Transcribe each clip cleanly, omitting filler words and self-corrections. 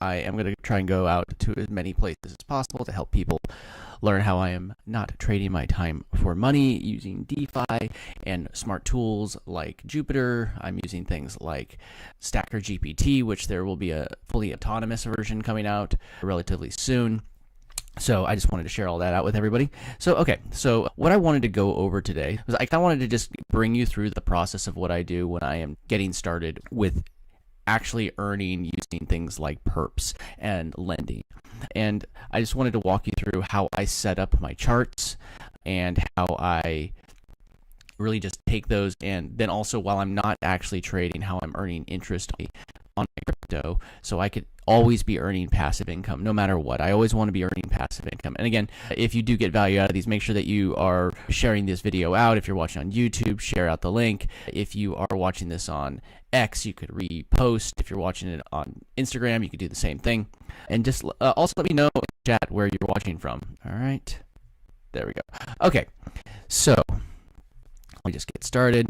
I am going to try and go out to as many places as possible to help people learn how I am not trading my time for money using DeFi and smart tools like Jupiter. I'm using things like Stacker GPT, which there will be a fully autonomous version coming out relatively soon. So I just wanted to share all that out with everybody. So, okay, so what I wanted to go over today was I wanted to just bring you through the process of what I do when I am getting started with actually earning using things like perps and lending. And I just wanted to walk you through how I set up my charts and how I really just take those, and then also while I'm not actually trading, how I'm earning interest on my crypto, so I could always be earning passive income no matter what. I always want to be earning passive income. And again, if you do get value out of these, make sure that you are sharing this video out. If you're watching on YouTube, share out the link. If you are watching this on X, you could repost. If you're watching it on Instagram, you could do the same thing. And just also let me know in the chat where you're watching from. All right, there we go. Okay, so let me just get started.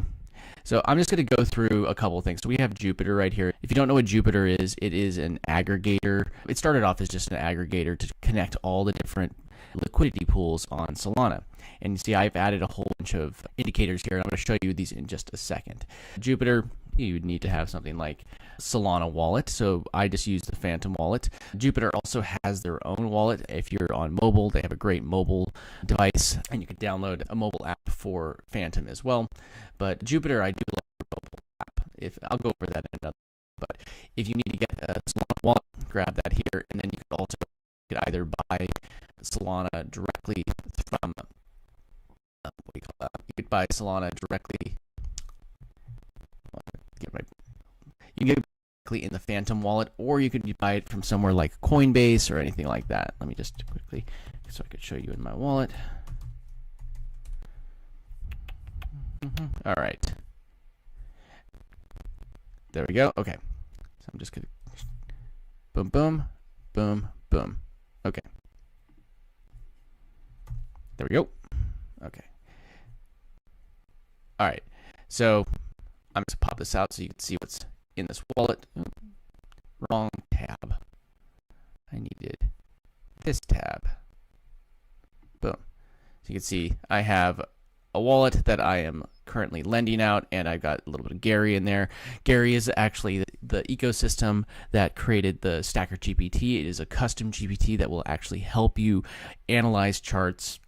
So I'm just going to go through a couple of things. So we have Jupiter right here. If you don't know what Jupiter is, it is an aggregator. It started off as just an aggregator to connect all the different liquidity pools on Solana. And you see I've added a whole bunch of indicators here. I'm going to show you these in just a second. Jupiter, you would need to have something like Solana wallet. So I just use the Phantom wallet. Jupiter also has their own wallet. If you're on mobile, they have a great mobile device, and you can download a mobile app for Phantom as well. But Jupiter, I do like the mobile app. I'll go over that in another. But if you need to get a Solana wallet, grab that here, and then you could either buy Solana directly from what do you call that? You could buy Solana directly. You can get it directly in the Phantom wallet, or you could buy it from somewhere like Coinbase or anything like that. Let me just quickly, so I could show you in my wallet. All right. There we go. Okay. So I'm just going to boom, boom, boom, boom. Okay. There we go. Okay. All right. So I'm just pop this out so you can see what's in this wallet. Wrong tab. I needed this tab. Boom. So you can see I have a wallet that I am currently lending out, and I've got a little bit of Gary in there. Gary is actually the ecosystem that created the Stacker GPT. It is a custom GPT that will actually help you analyze charts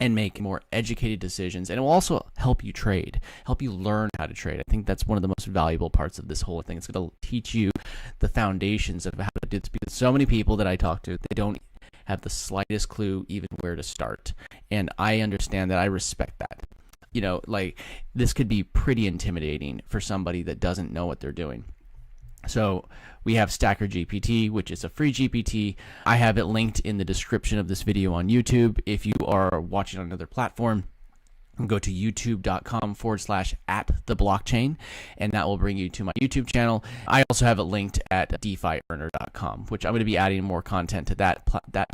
and make more educated decisions, and it will also help you trade, help you learn how to trade. I think that's one of the most valuable parts of this whole thing. It's going to teach you the foundations of how to do this, because so many people that I talk to, they don't have the slightest clue even where to start. And I understand that. I respect that. You know, like, this could be pretty intimidating for somebody that doesn't know what they're doing. So we have Stacker GPT, which is a free GPT. I have it linked in the description of this video on YouTube. If you are watching on another platform, go to youtube.com/@theblockchain, and that will bring you to my YouTube channel. I also have it linked at defiearner.com, which I'm going to be adding more content to that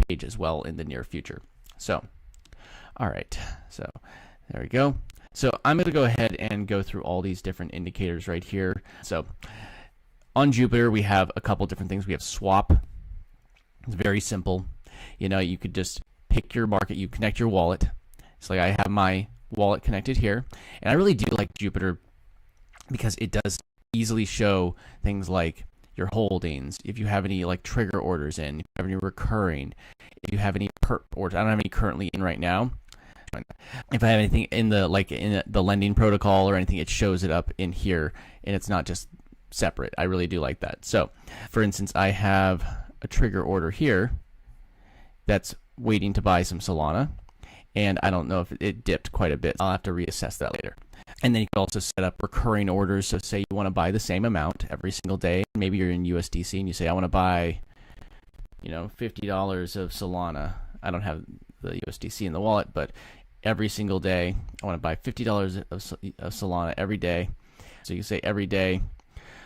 page as well in the near future. So, all right. So there we go. So I'm going to go ahead and go through all these different indicators right here. So on Jupiter, we have a couple different things. We have swap. It's very simple. You know, you could just pick your market, you connect your wallet. So like I have my wallet connected here, and I really do like Jupiter because it does easily show things like your holdings, if you have any like trigger orders in, if you have any recurring, if you have any perp orders. I don't have any currently in right now. If I have anything in the lending protocol or anything, it shows it up in here, and it's not just separate. I really do like that. So for instance, I have a trigger order here that's waiting to buy some Solana, and I don't know if it dipped quite a bit. I'll have to reassess that later. And then you can also set up recurring orders. So say you want to buy the same amount every single day. Maybe you're in USDC and you say, I want to buy, you know, $50 of Solana. I don't have the USDC in the wallet, but every single day I want to buy $50 of Solana every day. So you say every day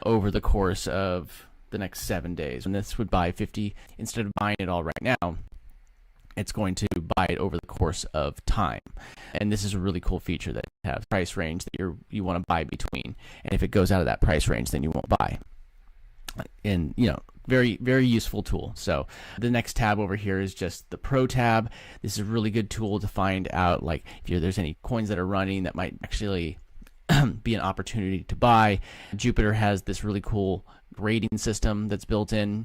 over the course of the next 7 days. And this would buy 50, instead of buying it all right now, it's going to buy it over the course of time. And this is a really cool feature that has price range that you want to buy between. And if it goes out of that price range, then you won't buy. And, you know, very, very useful tool. So the next tab over here is just the Pro tab. This is a really good tool to find out like if there's any coins that are running that might actually be an opportunity to buy. Jupiter has this really cool rating system that's built in.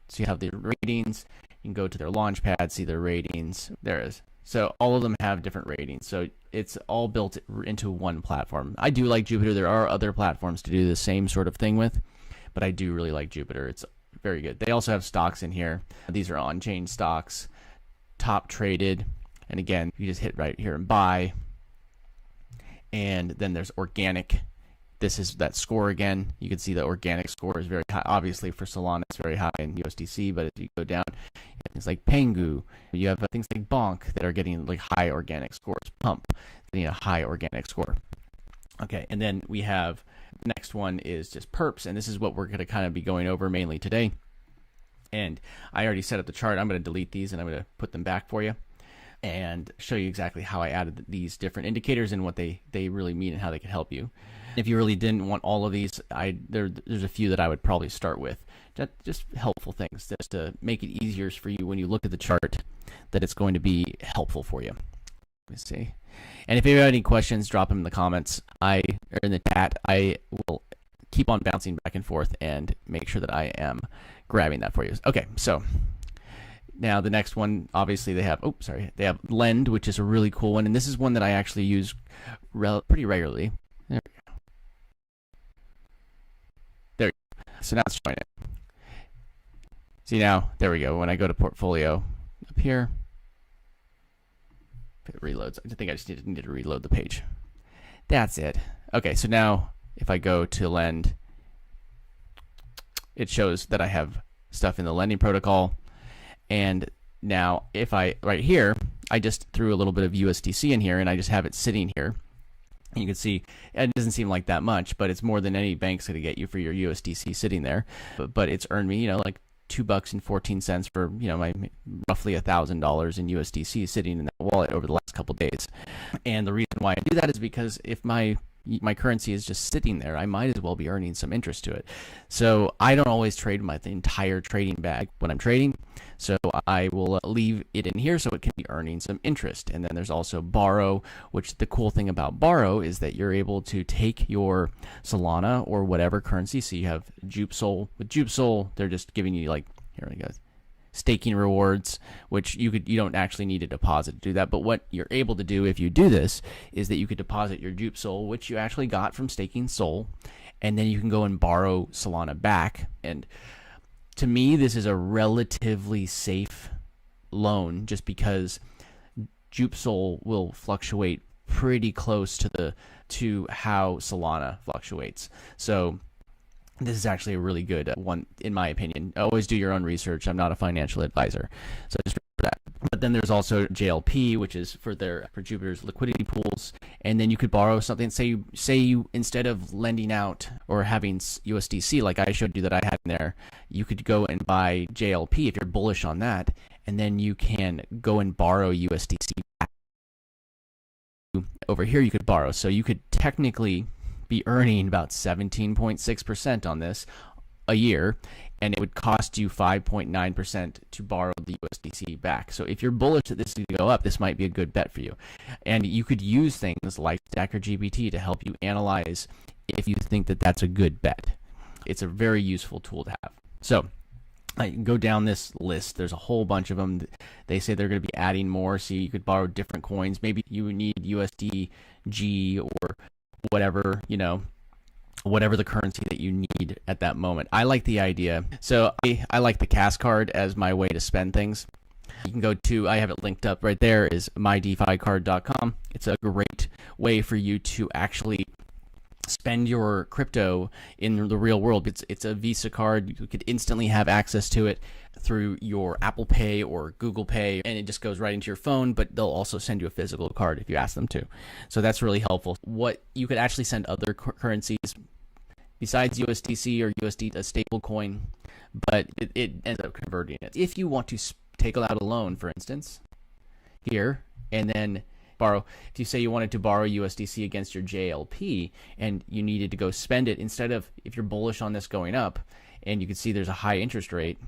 So you have the ratings. You can go to their launchpad, see their ratings. There it is. So all of them have different ratings. So it's all built into one platform. I do like Jupiter. There are other platforms to do the same sort of thing with, but I do really like Jupiter. It's very good. They also have stocks in here. These are on-chain stocks, top traded. And again, you just hit right here and buy. And then there's organic. This is that score again. You can see the organic score is very high. Obviously for Solana, it's very high in USDC, but as you go down, you have things like Pengu. You have things like Bonk that are getting like high organic scores. Pump, getting a high organic score. Okay, and then we have, the next one is just Perps, and this is what we're going to kind of be going over mainly today. And I already set up the chart. I'm going to delete these and I'm going to put them back for you and show you exactly how I added these different indicators and what they really mean and how they can help you. If you really didn't want all of these, there's a few that I would probably start with. Just helpful things, just to make it easier for you when you look at the chart, that it's going to be helpful for you. Let me see. And if you have any questions, drop them in the comments. Or in the chat. I will keep on bouncing back and forth and make sure that I am grabbing that for you. Okay, so now the next one, obviously they have, they have Lend, which is a really cool one. And this is one that I actually use pretty regularly. There we go. There we go. So now it's showing it. See now, there we go. When I go to portfolio up here, if it reloads, I think I just need to reload the page. That's it. Okay, so now if I go to Lend, it shows that I have stuff in the lending protocol. And now if right here, I just threw a little bit of USDC in here and I just have it sitting here. And you can see it doesn't seem like that much, but it's more than any bank's going to get you for your USDC sitting there. But it's earned me, like $2.14 for, my roughly $1,000 in USDC sitting in that wallet over the last couple days. And the reason why I do that is because if my currency is just sitting there, I might as well be earning some interest to it. So I don't always trade the entire trading bag when I'm trading. So I will leave it in here so it can be earning some interest. And then there's also Borrow, which the cool thing about Borrow is that you're able to take your Solana or whatever currency. So you have JupSol. With JupSol, they're just giving you here we go, staking rewards, which you don't actually need a deposit to do that. But what you're able to do if you do this is that you could deposit your JupSol, which you actually got from staking Sol, and then you can go and borrow Solana back. And to me, this is a relatively safe loan just because JupSol will fluctuate pretty close to how Solana fluctuates. So this is actually a really good one, in my opinion. Always do your own research. I'm not a financial advisor, so just remember that. But then there's also JLP, which is for Jupiter's liquidity pools. And then you could borrow something. Say you instead of lending out or having USDC like I showed you that I had in there, you could go and buy JLP if you're bullish on that, and then you can go and borrow USDC back. Over here you could borrow, so you could technically be earning about 17.6% on this a year, and it would cost you 5.9% to borrow the USDC back. So if you're bullish that this is going to go up, this might be a good bet for you. And you could use things like Stacker GPT to help you analyze if you think that that's a good bet. It's a very useful tool to have. So I can go down this list. There's a whole bunch of them. They say they're going to be adding more, so you could borrow different coins. Maybe you need USDG or whatever, whatever the currency that you need at that moment. I like the idea. So I like the Cash Card as my way to spend things. You can go to, I have it linked up right there, is mydeficard.com. It's a great way for you to actually spend your crypto in the real world. It's a Visa card. You could instantly have access to it through your Apple Pay or Google Pay, and it just goes right into your phone, but they'll also send you a physical card if you ask them to. So that's really helpful. What you could actually send other currencies besides USDC or USD, a stable coin, but it ends up converting it. If you want to take out a loan, for instance, here, and then borrow, if you say you wanted to borrow USDC against your JLP and you needed to go spend it, instead of, if you're bullish on this going up and you can see there's a high interest rate.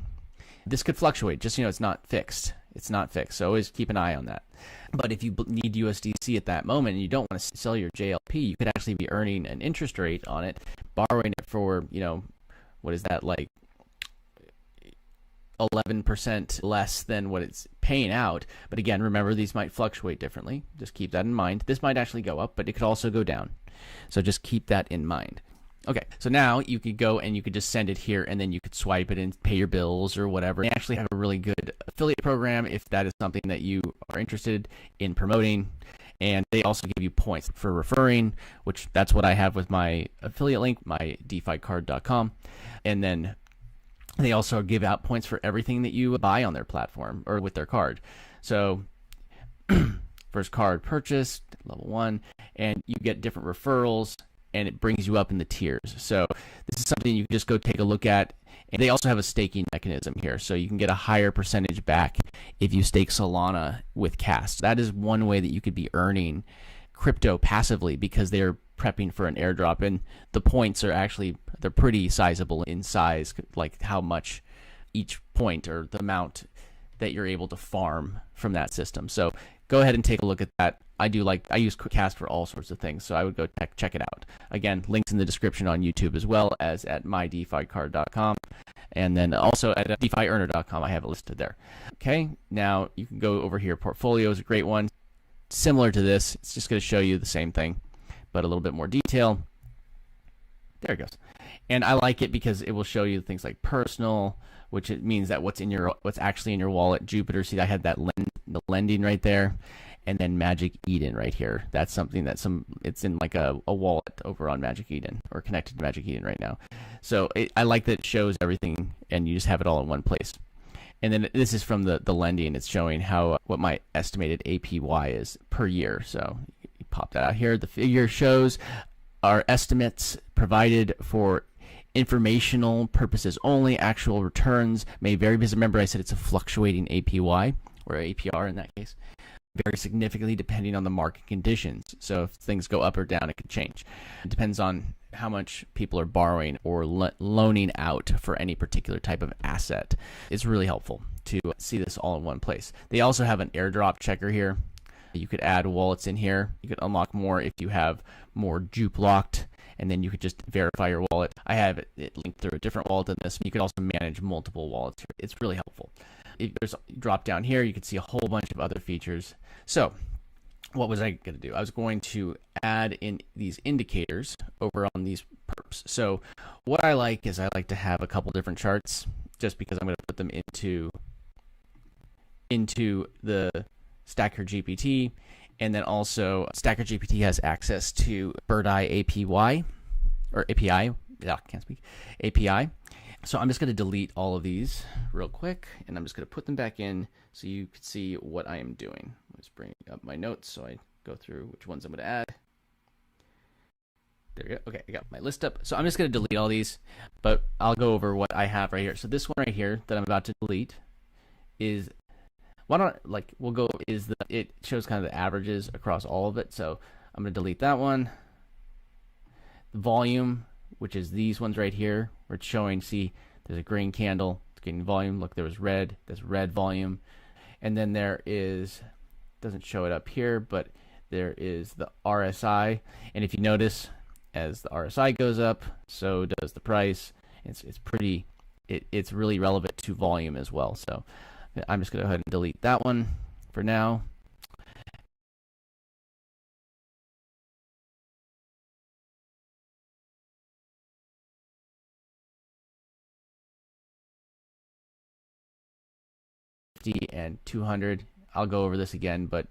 This could fluctuate, just, it's not fixed. It's not fixed, so always keep an eye on that. But if you need USDC at that moment and you don't want to sell your JLP, you could actually be earning an interest rate on it, borrowing it for, what is that, like 11% less than what it's paying out. But again, remember, these might fluctuate differently. Just keep that in mind. This might actually go up, but it could also go down. So just keep that in mind. Okay, so now you could go and you could just send it here, and then you could swipe it and pay your bills or whatever. They actually have a really good affiliate program if that is something that you are interested in promoting. And they also give you points for referring, which that's what I have with my affiliate link, my DeFiCard.com. And then they also give out points for everything that you buy on their platform or with their card. So first card purchased, level 1, and you get different referrals, and it brings you up in the tiers. So this is something you can just go take a look at. And they also have a staking mechanism here, so you can get a higher percentage back if you stake Solana with Cast. That is one way that you could be earning crypto passively, because they're prepping for an airdrop, and the points are actually, they're pretty sizable in size, like how much each point or the amount that you're able to farm from that system. So go ahead and take a look at that. I use Cast for all sorts of things, so I would go check it out. Again, links in the description on YouTube, as well as at mydeficard.com, and then also at defiearner.com. I have it listed there. Okay, now you can go over here. Portfolio is a great one. Similar to this, it's just going to show you the same thing, but a little bit more detail. There it goes. And I like it because it will show you things like personal, which it means that what's actually in your wallet. Jupiter, see, I had that the lending right there, and then Magic Eden right here. That's something that it's in like a wallet over on Magic Eden, or connected to Magic Eden right now. So I like that it shows everything, and you just have it all in one place. And then this is from the lending. It's showing what my estimated APY is per year. So you pop that out here. The figure shows our estimates provided for informational purposes only. Actual returns may vary, because remember I said it's a fluctuating APY, or APR in that case, very significantly depending on the market conditions. So if things go up or down, it could change. It depends on how much people are borrowing or loaning out for any particular type of asset. It's really helpful to see this all in one place. They also have an airdrop checker here. You could add wallets in here. You could unlock more if you have more Jupe locked, and then you could just verify your wallet. I have it linked through a different wallet than this. You could also manage multiple wallets here. It's really helpful. If there's a drop down here, you can see a whole bunch of other features. So what was I going to do? I was going to add in these indicators over on these perps. So what I like is I like to have a couple different charts, just because I'm going to put them into the Stacker GPT. And then also Stacker GPT has access to Bird Eye API. Yeah, can't speak. API. So I'm just going to delete all of these real quick, and I'm just going to put them back in so you can see what I am doing. Let's bring up my notes so I go through which ones I'm going to add. There we go. Okay, I got my list up. So I'm just going to delete all these, but I'll go over what I have right here. So this one right here that I'm about to delete is, it shows kind of the averages across all of it. So I'm going to delete that one. The volume, which is these ones right here, where it's showing, see, there's a green candle, it's getting volume. Look, there was red, that's red volume. And then there is, doesn't show it up here, but there is the RSI. And if you notice, as the RSI goes up, so does the price. It's really relevant to volume as well. So I'm just going to go ahead and delete that one for now. And 200. I'll go over this again, but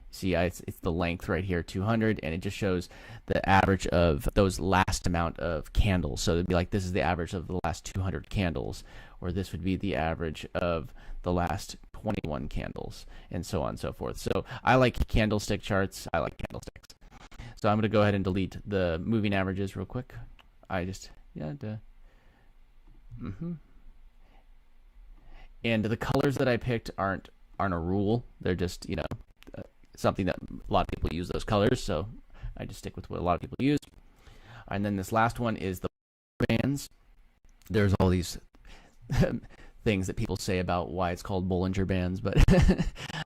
see, it's the length right here, 200, and it just shows the average of those last amount of candles. So it'd be like, this is the average of the last 200 candles, or this would be the average of the last 21 candles, and so on and so forth. So I like candlestick charts. I like candlesticks. So I'm going to go ahead and delete the moving averages real quick. And the colors that I picked aren't a rule. They're just, something that a lot of people use those colors. So I just stick with what a lot of people use. And then this last one is the bands. there's all these things that people say about why it's called Bollinger Bands, but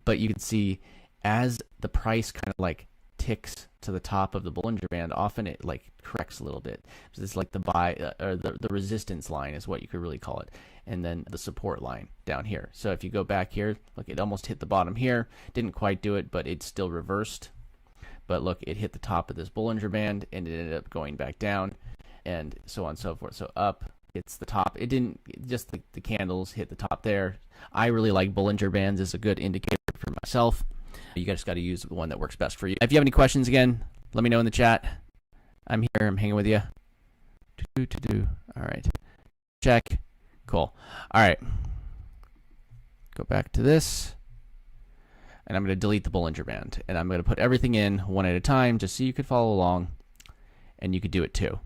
but you can see as the price kind of like ticks to the top of the Bollinger Band, often it like corrects a little bit. So it's like the buy or the resistance line is what you could really call it, and then the support line down here. So if you go back here, look, it almost hit the bottom here, didn't quite do it, but it's still reversed. But look, it hit the top of this Bollinger Band and it ended up going back down, and so on and so forth. So up, it's the top. It didn't, just the candles hit the top there. I really like Bollinger Bands as a good indicator for myself. You guys got to use the one that works best for you. If you have any questions, again, let me know in the chat. I'm here. I'm hanging with you. All right. Check. Cool. All right. Go back to this. And I'm going to delete the Bollinger Band. And I'm going to put everything in one at a time just so you could follow along. And you could do it too.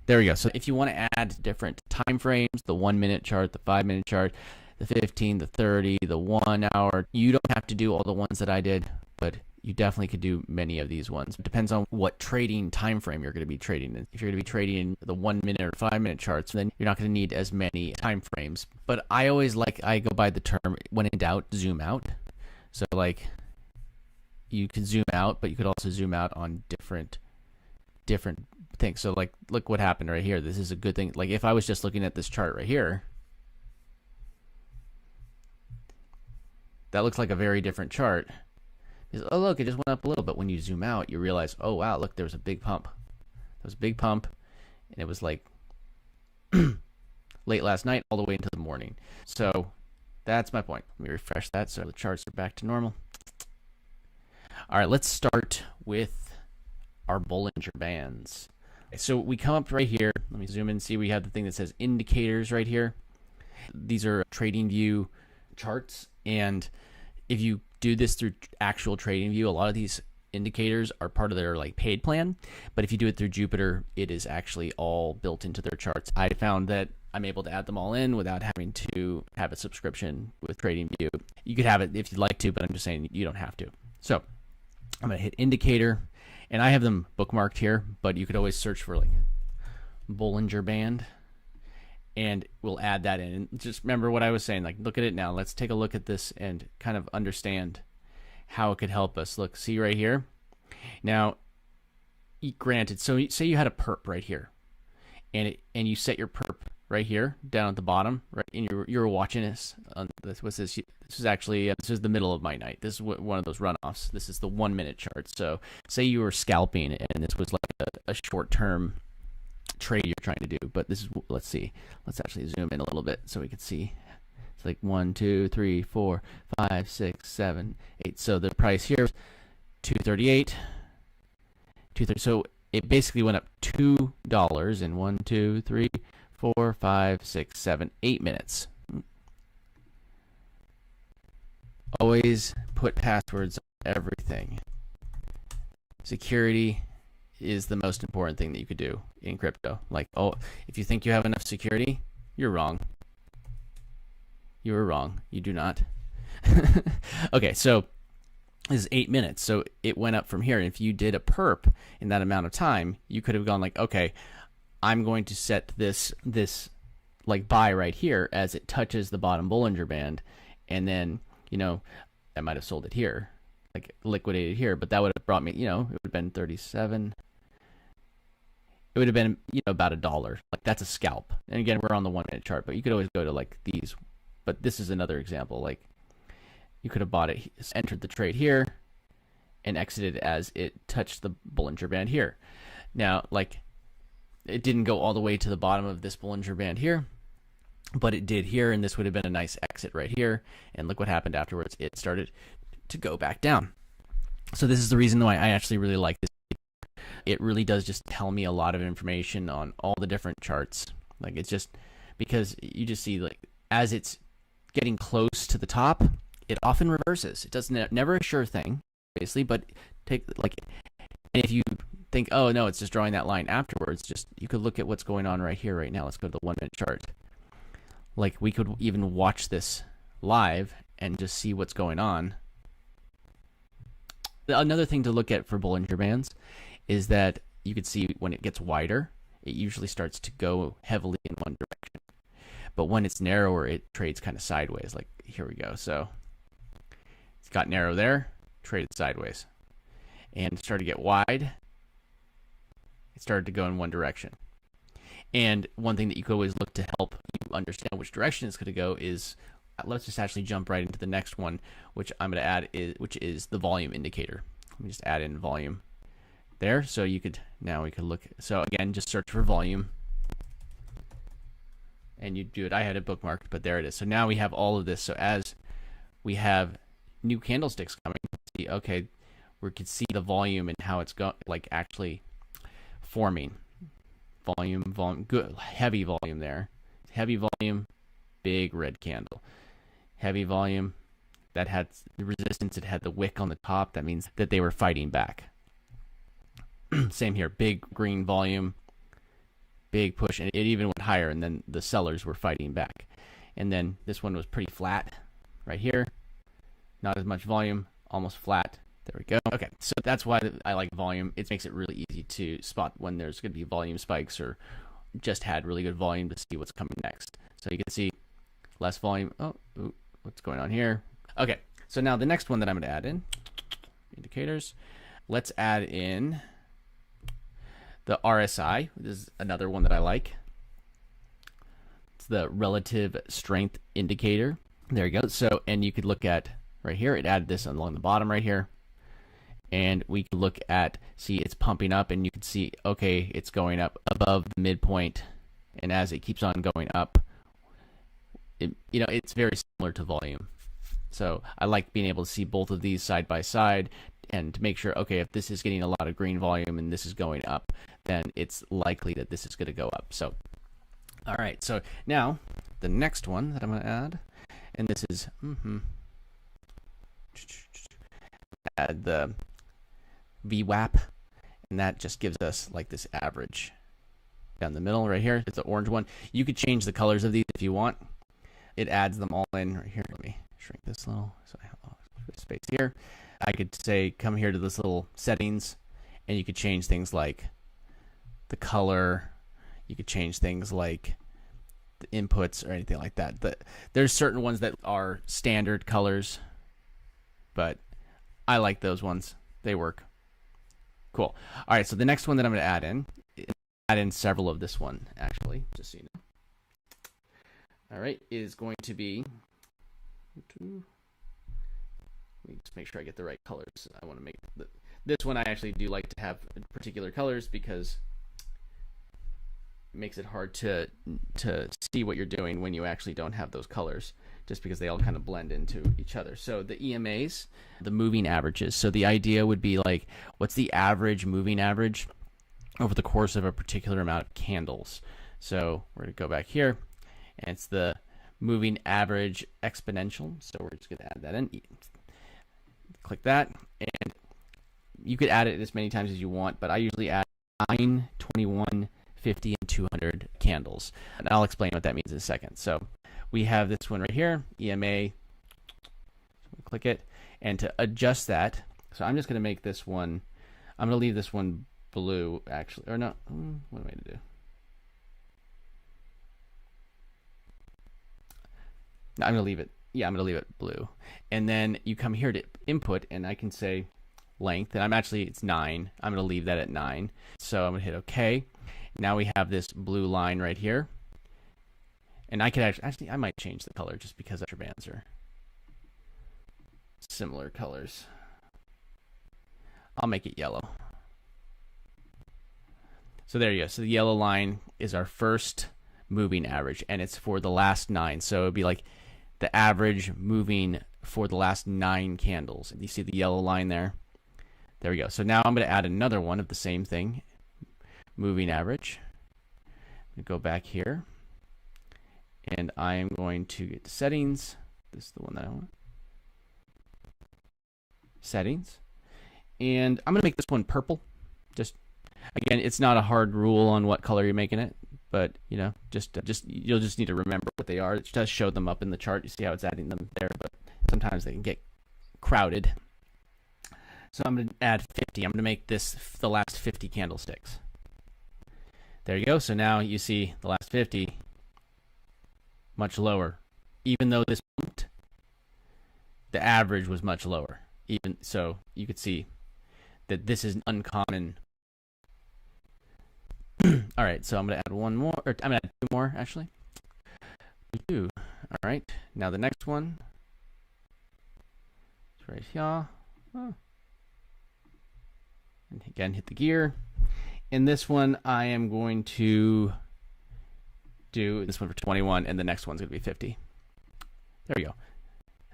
There we go. So if you want to add different time frames, the 1 minute chart, the 5 minute chart, the 15, the 30, the 1 hour, you don't have to do all the ones that I did, but you definitely could do many of these ones. It depends on what trading time frame you're going to be trading in. If you're going to be trading in the 1 minute or 5 minute charts, then you're not going to need as many time frames. But I always I go by the term, when in doubt, zoom out. So like you can zoom out, but you could also zoom out on different things. So like, look what happened right here. This is a good thing. Like if I was just looking at this chart right here, that looks like a very different chart. Oh, look, it just went up a little bit. When you zoom out, you realize, oh, wow, look, there was a big pump. There was a big pump, and it was like late last night all the way into the morning. So that's my point. Let me refresh that so the charts are back to normal. All right, let's start with our Bollinger Bands. So we come up right here. Let me zoom in and see. We have the thing that says indicators right here. These are TradingView charts, and if you do this through actual TradingView, a lot of these indicators are part of their like paid plan, but if you do it through Jupiter, it is actually all built into their charts. I found that I'm able to add them all in without having to have a subscription with TradingView. You could have it if you'd like to, but I'm just saying you don't have to. So I'm gonna hit indicator, and I have them bookmarked here, but you could always search for like Bollinger Band, and we'll add that in. And just remember what I was saying, like look at it now. Let's take a look at this and kind of understand how it could help us. Look, see right here. Now, granted, so say you had a perp right here, and you set your perp right here down at the bottom, right, and you were watching this. What's this? This is actually this is the middle of my night. This is one of those runoffs. This is the 1 minute chart. So say you were scalping, and this was like a short term trade you're trying to do, but this is, let's see, let's actually zoom in a little bit so we can see. It's like 1 2 3 4 5 6 7 8. So the price here is 238, 230. So it basically went up $2 in 1 2 3 4 5 6 7 8 minutes. Always put passwords on everything. Security is the most important thing that you could do in crypto. Like, oh, if you think you have enough security, you're wrong. You are wrong. You do not. Okay, so this is 8 minutes. So it went up from here. And if you did a perp in that amount of time, you could have gone like, okay, I'm going to set this like buy right here as it touches the bottom Bollinger Band, and then, you know, I might have sold it here, like liquidated here, but that would have brought me, you know, it would have been 37. It would have been, you know, about $1. Like that's a scalp. And again, we're on the 1 minute chart, but you could always go to like these. But this is another example. Like you could have bought it, entered the trade here, and exited as it touched the Bollinger Band here. Now, like it didn't go all the way to the bottom of this Bollinger Band here, but it did here, and this would have been a nice exit right here. And look what happened afterwards. It started to go back down. So this is the reason why I actually really like this. It really does just tell me a lot of information on all the different charts. Like it's just because you just see like as it's getting close to the top, it often reverses. It doesn't never a sure thing, basically, but take like, and if you think, oh no, it's just drawing that line afterwards, just you could look at what's going on right here right now. Let's go to the 1 minute chart. Like we could even watch this live and just see what's going on. Another thing to look at for Bollinger Bands is that you could see when it gets wider, it usually starts to go heavily in one direction. But when it's narrower, it trades kind of sideways. Like here we go. So it's got narrow there, traded sideways. And it started to get wide. It started to go in one direction. And one thing that you could always look to help you understand which direction it's going to go is, let's just actually jump right into the next one, which I'm going to add, which is the volume indicator. Let me just add in volume there. So you could, now we could look. So again, just search for volume. And you do it. I had it bookmarked, but there it is. So now we have all of this. So as we have new candlesticks coming, see, okay, we could see the volume and how it's like actually forming. Volume, good, heavy volume there. Heavy volume, big red candle. Heavy volume, that had the resistance. It had the wick on the top. That means that they were fighting back. Same here, big green volume. Big push, and it even went higher, and then the sellers were fighting back. And then this one was pretty flat right here. Not as much volume, almost flat. There we go. Okay, so that's why I like volume. It makes it really easy to spot when there's going to be volume spikes or just had really good volume to see what's coming next. So you can see less volume. Oh, ooh, what's going on here? Okay, so now the next one that I'm going to add in, indicators. Let's add in the RSI. This is another one that I like. It's the relative strength indicator. There you go. So, and you could look at right here, it added this along the bottom right here. And we can look at, see it's pumping up, and you can see, okay, it's going up above the midpoint. And as it keeps on going up, it's very similar to volume. So I like being able to see both of these side by side and to make sure, okay, if this is getting a lot of green volume and this is going up, then it's likely that this is going to go up. So, all right. So now the next one that I'm going to add, and this is, add the VWAP, and that just gives us like this average down the middle right here. It's the orange one. You could change the colors of these if you want. It adds them all in right here. Let me shrink this little so I have space here. I could say come here to this little settings, and you could change things like the color. You could change things like the inputs or anything like that. There's certain ones that are standard colors, but I like those ones. They work. Cool. All right, so the next one that I'm going to add in several of this one, actually, just so you know. All right, is going to be, let me just make sure I get the right colors. I want to make this one, I actually do like to have particular colors because it makes it hard to see what you're doing when you actually don't have those colors, just because they all kind of blend into each other. So the EMAs, the moving averages. So the idea would be like, what's the average moving average over the course of a particular amount of candles? So we're going to go back here, and it's the moving average exponential. So we're just going to add that in. Click that, and you could add it as many times as you want, but I usually add 9, 21, 50, and 200 candles. And I'll explain what that means in a second. So we have this one right here, EMA. Click it, and to adjust that, so I'm just going to make this one, I'm going to leave this one blue, actually, or no, what am I going to do? No, I'm going to leave it, yeah, I'm going to leave it blue. And then you come here to input, and I can say length, and it's 9. I'm going to leave that at 9. So I'm going to hit OK. Now we have this blue line right here. And I could actually I might change the color just because our bands are similar colors. I'll make it yellow. So there you go. So the yellow line is our first moving average, and it's for the last 9. So it'd be like the average moving for the last 9 candles. You see the yellow line there? There we go. So now I'm going to add another one of the same thing, moving average. I'm going to go back here, and I am going to get to settings. This is the one that I want. Settings. And I'm going to make this one purple. Just, again, it's not a hard rule on what color you're making it, but you'll just need to remember what they are. It does show them up in the chart. You see how it's adding them there, but sometimes they can get crowded. So I'm going to add 50. I'm going to make this the last 50 candlesticks. There you go. So now you see the last 50 much lower. Even though this pumped, the average was much lower. Even so, you could see that this is uncommon. All right, so I'm going to add one more, or I'm going to add two more actually. All right, now the next one is right here. Oh. And again, hit the gear. In this one, I am going to do this one for 21, and the next one's going to be 50. There we go.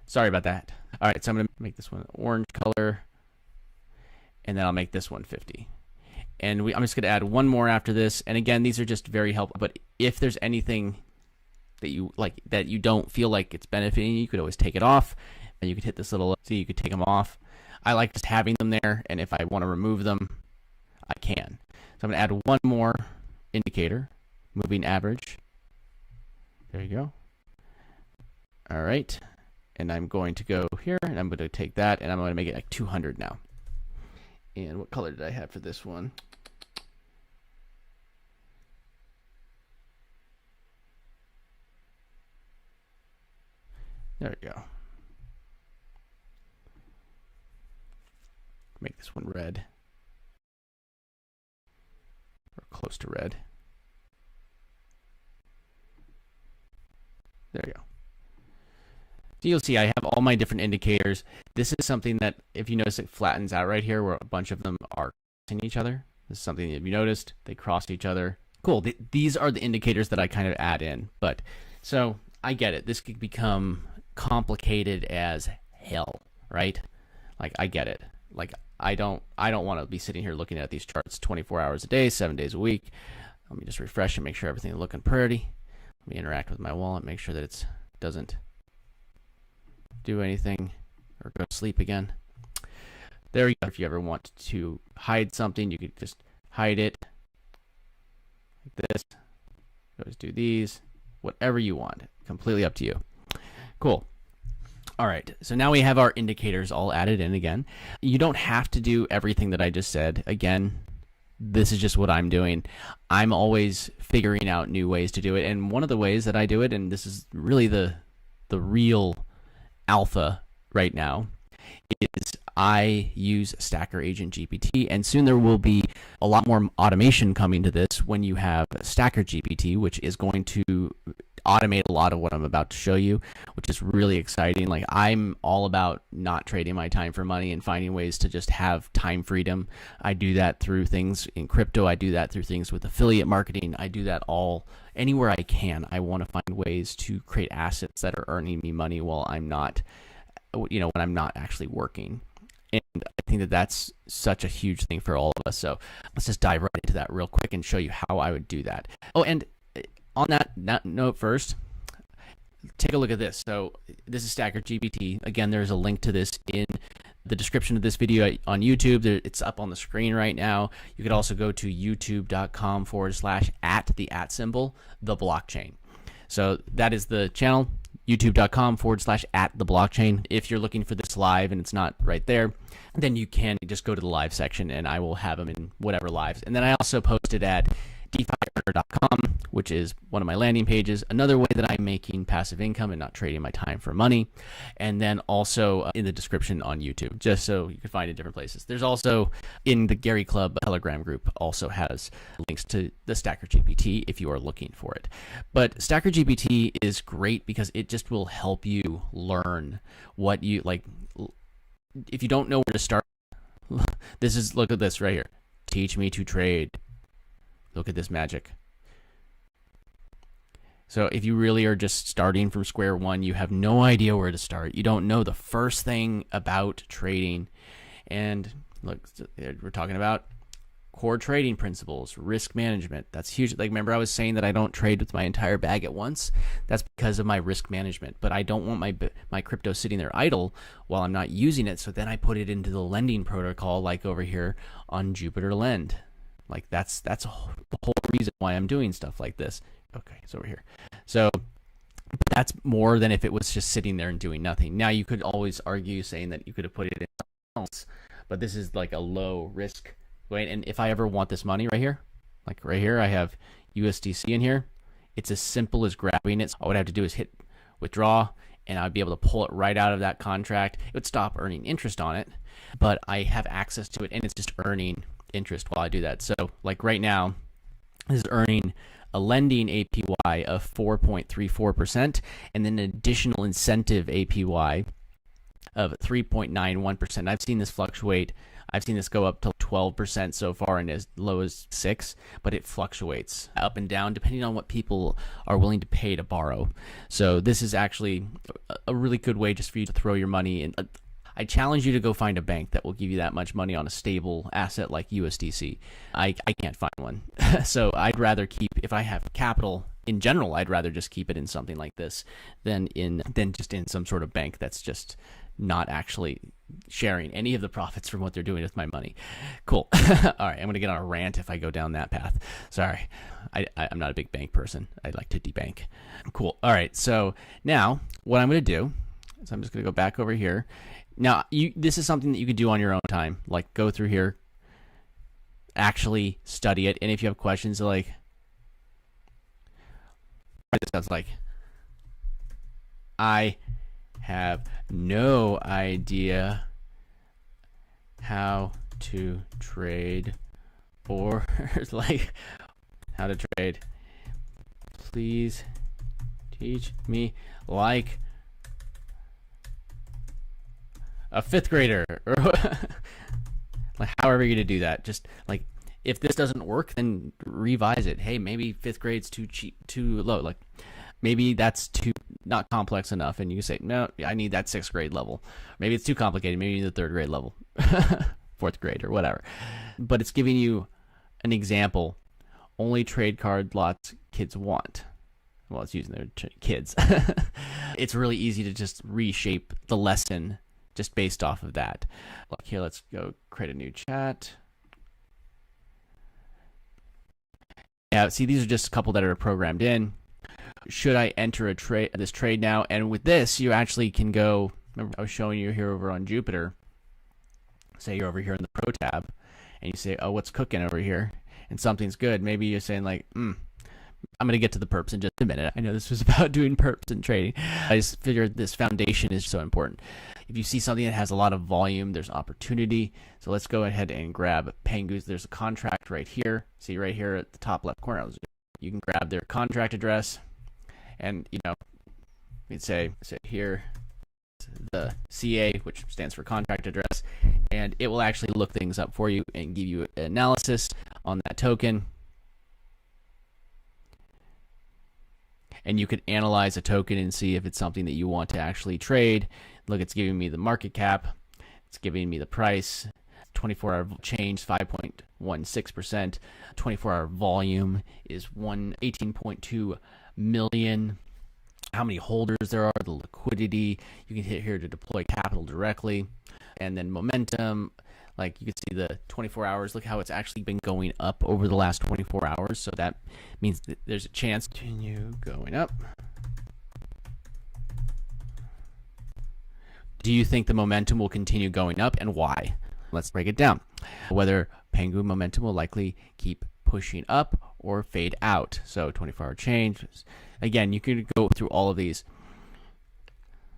Sorry about that. All right, so I'm going to make this one orange color, and then I'll make this one 50. And I'm just going to add one more after this. And again, these are just very helpful. But if there's anything that you like that you don't feel like it's benefiting you could always take it off, and you could hit this little, see, you could take them off. I like just having them there, and if I want to remove them, I can. So I'm going to add one more indicator, moving average. There you go. All right, and I'm going to go here, and I'm going to take that, and I'm going to make it like 200 now. And what color did I have for this one? There we go. Make this one red, or close to red. There you go. So you'll see I have all my different indicators. This is something that, if you notice, it flattens out right here where a bunch of them are crossing each other. This is something that, if you noticed, they crossed each other. Cool. These are the indicators that I kind of add in. But so I get it. This could become complicated as hell, right? Like, I get it. Like, I don't want to be sitting here looking at these charts 24 hours a day, 7 days a week. Let me just refresh and make sure everything's looking pretty. Let me interact with my wallet, make sure that it doesn't do anything or go to sleep again. There you go. If you ever want to hide something, you could just hide it like this. Always do these, whatever you want. Completely up to you. Cool. All right, so now we have our indicators all added in again. You don't have to do everything that I just said. Again, this is just what I'm doing. I'm always figuring out new ways to do it. And one of the ways that I do it, and this is really the real alpha right now, is I use Stacker Agent GPT, and soon there will be a lot more automation coming to this when you have Stacker GPT, which is going to automate a lot of what I'm about to show you, which is really exciting. Like, I'm all about not trading my time for money and finding ways to just have time freedom. I do that through things in crypto. I do that through things with affiliate marketing. I do that all anywhere I can. I want to find ways to create assets that are earning me money while I'm not, when I'm not actually working. And I think that that's such a huge thing for all of us. So let's just dive right into that real quick and show you how I would do that. Oh, and on that note first, take a look at this. So this is Stacker GPT. Again, there's a link to this in the description of this video on YouTube. It's up on the screen right now. You could also go to youtube.com/@the blockchain. So that is the channel, youtube.com/@the blockchain. If you're looking for this live and it's not right there, then you can just go to the live section and I will have them in whatever lives. And then I also posted at DeFi.com, which is one of my landing pages, another way that I'm making passive income and not trading my time for money. And then also in the description on YouTube, just so you can find it in different places. There's also in the Gary Club Telegram group also has links to the Stacker GPT if you are looking for it. But Stacker GPT is great because it just will help you learn what you like. If you don't know where to start, look at this right here. Teach me to trade. Look at this magic. So if you really are just starting from square one, you have no idea where to start. You don't know the first thing about trading. And look, we're talking about core trading principles, risk management. That's huge. Like, remember I was saying that I don't trade with my entire bag at once? That's because of my risk management. But I don't want my crypto sitting there idle while I'm not using it. So then I put it into the lending protocol, like over here on Jupiter Lend. Like, that's the whole reason why I'm doing stuff like this. Okay, it's over here. So that's more than if it was just sitting there and doing nothing. Now, you could always argue saying that you could have put it in something else, but this is like a low risk way. And if I ever want this money right here, like right here, I have USDC in here. It's as simple as grabbing it. So all I would have to do is hit withdraw, and I'd be able to pull it right out of that contract. It would stop earning interest on it, but I have access to it, and it's just earning interest while I do that. So like right now, this is earning a lending APY of 4.34%, and then an additional incentive APY of 3.91%. I've seen this fluctuate. I've seen this go up to 12% so far and as low as 6%, but it fluctuates up and down depending on what people are willing to pay to borrow. So this is actually a really good way just for you to throw your money in. I challenge you to go find a bank that will give you that much money on a stable asset like USDC. I can't find one. So I'd rather keep, if I have capital in general, I'd rather just keep it in something like this than just in some sort of bank that's just not actually sharing any of the profits from what they're doing with my money. Cool. All right, I'm gonna get on a rant if I go down that path. Sorry, I'm not a big bank person. I like to debank. Cool. All right, so now what I'm gonna do is I'm just gonna go back over here. Now, this is something that you could do on your own time. Like, go through here, actually study it, and if you have questions, like, this sounds like, I have no idea how to trade, or like, how to trade. Please teach me like a fifth grader, or like however you're gonna do that. Just like, if this doesn't work, then revise it. Hey, maybe fifth grade's too cheap, too low. Like maybe that's too not complex enough, and you say, no, I need that sixth grade level. Maybe it's too complicated. Maybe you need the third grade level, fourth grade, or whatever. But it's giving you an example. Only trade card lots kids want. Well, it's using their kids. It's really easy to just reshape the lesson just based off of that. Look here, let's go create a new chat. Yeah, see, these are just a couple that are programmed in. Should I enter this trade now? And with this, you actually can go, remember I was showing you here over on Jupiter. Say you're over here in the Pro tab, and you say, oh, what's cooking over here? And something's good. Maybe you're saying like, I'm going to get to the perps in just a minute. I know this was about doing perps and trading. I just figured this foundation is so important. If you see something that has a lot of volume, there's opportunity. So let's go ahead and grab Pengu's. There's a contract right here. See right here at the top left corner. You can grab their contract address, and we'd say here the CA, which stands for contract address, and it will actually look things up for you and give you an analysis on that token. And you could analyze a token and see if it's something that you want to actually trade. Look, it's giving me the market cap. It's giving me the price. 24-hour change, 5.16%. 24-hour volume is 18.2 million. How many holders there are, the liquidity. You can hit here to deploy capital directly. And then momentum. Like you can see the 24 hours, look how it's actually been going up over the last 24 hours. So that means that there's a chance to continue going up. Do you think the momentum will continue going up, and why? Let's break it down. Whether Pengu momentum will likely keep pushing up or fade out. So 24-hour change. Again, you could go through all of these.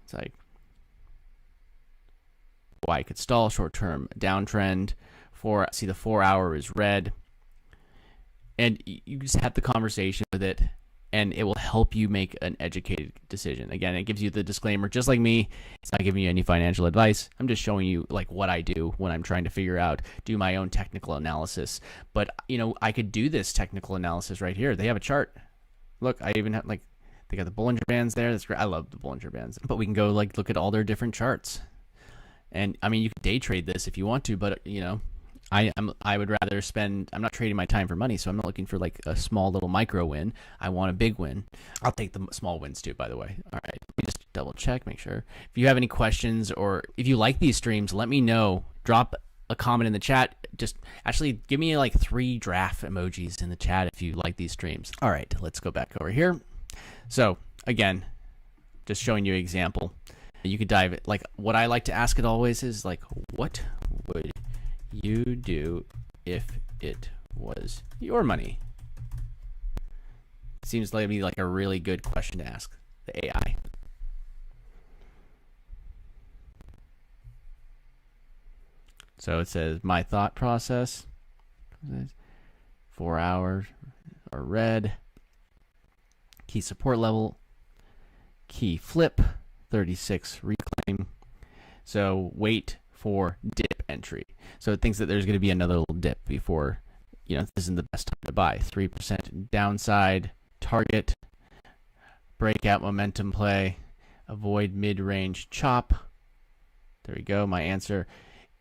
It's like, why it could stall, short-term downtrend. See the 4-hour is red, and you just have the conversation with it, and it will help you make an educated decision. Again, it gives you the disclaimer, just like me. It's not giving you any financial advice. I'm just showing you like what I do when I'm trying to do my own technical analysis. But I could do this technical analysis right here. They have a chart. Look, I even have they got the Bollinger Bands there. That's great. I love the Bollinger Bands. But we can go look at all their different charts. And I mean, you can day trade this if you want to, but I would rather spend. I'm not trading my time for money, so I'm not looking for like a small little micro win. I want a big win. I'll take the small wins too, by the way. All right, let me just double check, make sure. If you have any questions or if you like these streams, let me know. Drop a comment in the chat. Just actually give me like 3 giraffe emojis in the chat if you like these streams. All right, let's go back over here. So again, just showing you an example. You could dive it. Like what I like to ask it always is like, what would you do if it was your money? Seems like me like a really good question to ask the AI. So it says my thought process, 4 hours are red, key support level, key flip, 36 reclaim. So wait for dip entry. So it thinks that there's going to be another little dip before, this isn't the best time to buy. 3% downside, target, breakout momentum play, avoid mid-range chop. There we go, my answer.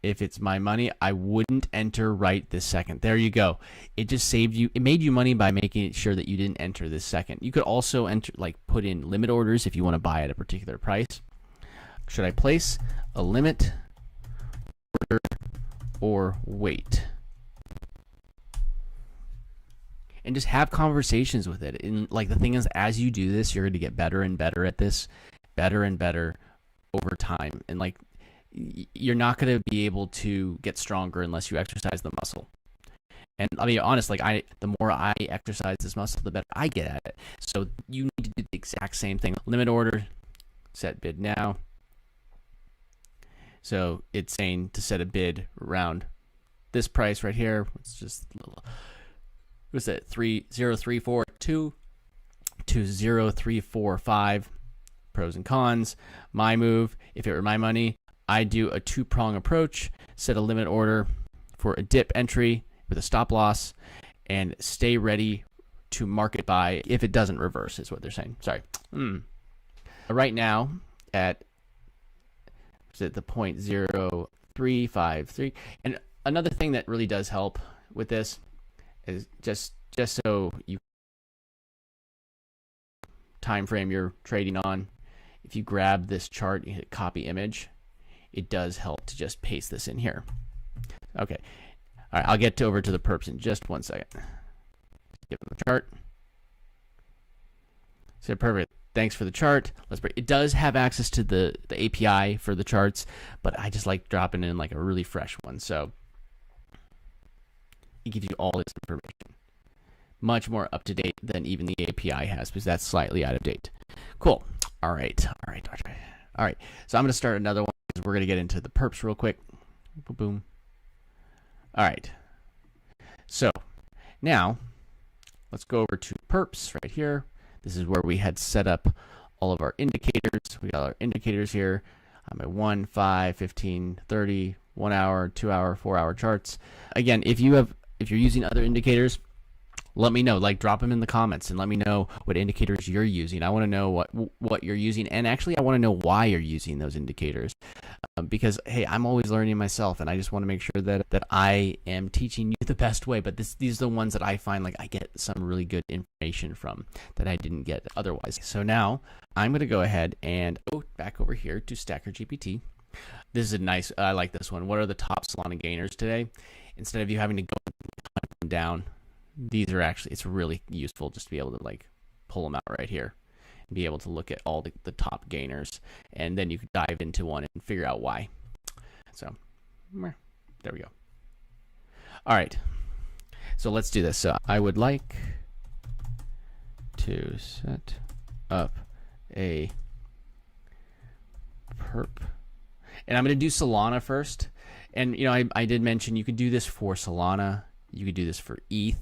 If it's my money, I wouldn't enter right this second. There you go. It just saved you. It made you money by making sure that you didn't enter this second. You could also enter, put in limit orders if you want to buy at a particular price. Should I place a limit order or wait? And just have conversations with it. And the thing is, as you do this, you're going to get better and better at this, better and better over time. And you're not going to be able to get stronger unless you exercise the muscle. And I'll be honest, the more I exercise this muscle, the better I get at it. So you need to do the exact same thing. Limit order, set bid now. So it's saying to set a bid around this price right here. It's just what's that? 30342 to 0345. Pros and cons. My move, if it were my money, I do a two-prong approach, set a limit order for a dip entry with a stop loss, and stay ready to market buy if it doesn't reverse, is what they're saying. Sorry. Right now, at the 0.0353. And another thing that really does help with this is just so you time frame you're trading on, if you grab this chart and hit copy image, it does help to just paste this in here. Okay. All right, I'll get over to the perps in just 1 second. Give them the chart. So perfect. Thanks for the chart. Let's break. It does have access to the API for the charts, but I just like dropping in a really fresh one. So it gives you all this information. Much more up to date than even the API has, because that's slightly out of date. Cool. All right. So I'm going to start another one because we're going to get into the perps real quick. Boom, boom. All right. So now let's go over to perps right here. This is where we had set up all of our indicators. We got our indicators here. I'm at 1, 5, 15, 30, 1 hour, 2 hour, 4 hour charts. Again, if you're using other indicators, let me know. Drop them in the comments and let me know what indicators you're using. I want to know what you're using, and actually I want to know why you're using those indicators, because hey, I'm always learning myself, and I just want to make sure that I am teaching you the best way. But these are the ones that I find I get some really good information from that I didn't get otherwise. So now I'm going to go ahead and go back over here to Stacker GPT. This is a nice. I like this one. What are the top Solana gainers today? Instead of you having to go down. These are actually, it's really useful just to be able to pull them out right here and be able to look at all the top gainers, and then you can dive into one and figure out why. So there we go. All right, so let's do this. So I would like to set up a perp, and I'm going to do Solana first. And I did mention you could do this for Solana, you could do this for ETH.